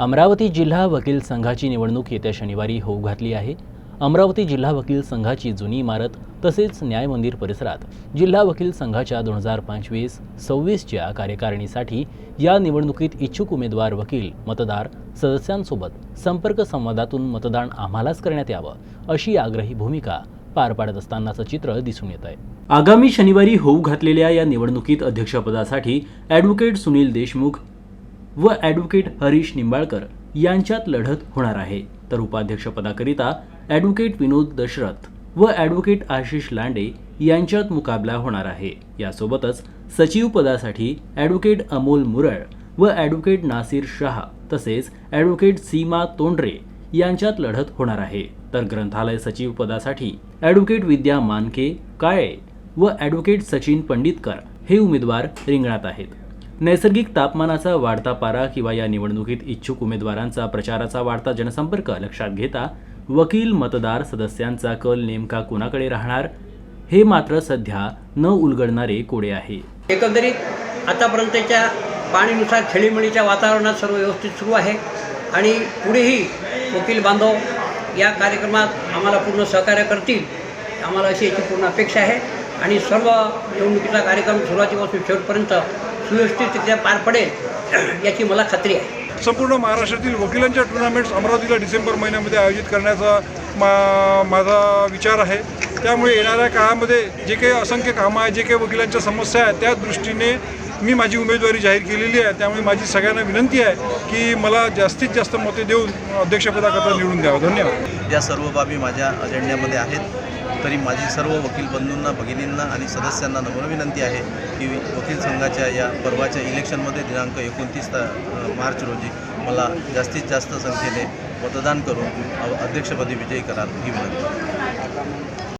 अमरावती जिल्हा वकील संघाची निवडणूक येत्या शनिवारी होऊ घातली आहे। अमरावती जिल्हा वकील संघाची जुनी इमारत तसेच न्याय मंदिर परिसरात जिल्हा वकील संघाच्या 2025-26च्या कार्यकारिणीसाठी या निवडणुकीत इच्छुक उमेदवार वकील मतदार सदस्यांसोबत संपर्क संवादातून मतदान आम्हालाच करण्यात यावं अशी आग्रही भूमिका पार पाडत असतानाचं चित्र दिसून येत आहे। आगामी शनिवारी होऊ घातलेल्या या निवडणुकीत अध्यक्षपदासाठी ॲडव्होकेट सुनील देशमुख व ॲडव्होकेट हरीश निंबाळकर यांच्यात लढत होणार आहे, तर उपाध्यक्षपदाकरिता ॲडव्होकेट विनोद दशरथ व ॲडव्होकेट आशिष लांडे यांच्यात मुकाबला होणार आहे। यासोबतच सचिव पदासाठी ॲडव्होकेट अमोल मुरळ व ॲडव्होकेट नासिर शाह तसेच ॲडव्होकेट सीमा तोंडरे यांच्यात लढत होणार आहे, तर ग्रंथालय सचिव पदासाठी ॲडव्होकेट विद्या मानके काळे व ॲडव्होकेट सचिन पंडितकर हे उमेदवार रिंगणात आहेत। नैसर्गिक तापमानाचा वाढता पारा किंवा या निवडणुकीत इच्छुक उमेदवारांचा प्रचाराचा वाढता जनसंपर्क लक्षात घेता वकील मतदार सदस्यांचा कल नेमका कुणाकडे राहणार हे मात्र सध्या न उलगडणारे कोडे आहे। एकंदरीत आतापर्यंतच्या पाणीनुसार खेळीमेळीच्या वातावरणात सर्व व्यवस्थित सुरू आहे आणि पुढेही वकील बांधव या कार्यक्रमात आम्हाला पूर्ण सहकार्य करतील, आम्हाला अशी याची पूर्ण अपेक्षा आहे आणि सर्व निवडणुकीचा कार्यक्रम सुरुवातीपासून शेवटपर्यंत सुव्यवस्थितरित्या पार पडेल याची मला खात्री आहे। संपूर्ण महाराष्ट्रातील वकिलांच्या टुर्नामेंट्स अमरावतीला डिसेंबर महिन्यामध्ये आयोजित करण्याचा माझा विचार आहे। त्यामुळे येणाऱ्या काळामध्ये जे काही असंख्य कामं आहेत, जे काही वकिलांच्या समस्या आहेत, त्या दृष्टीने मी माझी उमेदवारी जाहीर केलेली आहे। त्यामुळे माझी सगळ्यांना विनंती आहे की मला जास्तीत जास्त मते देऊन अध्यक्षपदाकरता निवडून द्यावं। धन्यवाद। या सर्व बाबी माझ्या अजेंड्यामध्ये आहेत, तरी माझी सर्व वकील बंधूंना, भगिनींना आणि सदस्यांना नम्र विनंती आहे की वकील संघाच्या या परवाच्या इलेक्शनमध्ये दिनांक 29 मार्च रोजी मला जास्तीत जास्त संख्येने मतदान करून अध्यक्षपदी विजयी कराल ही विनंती।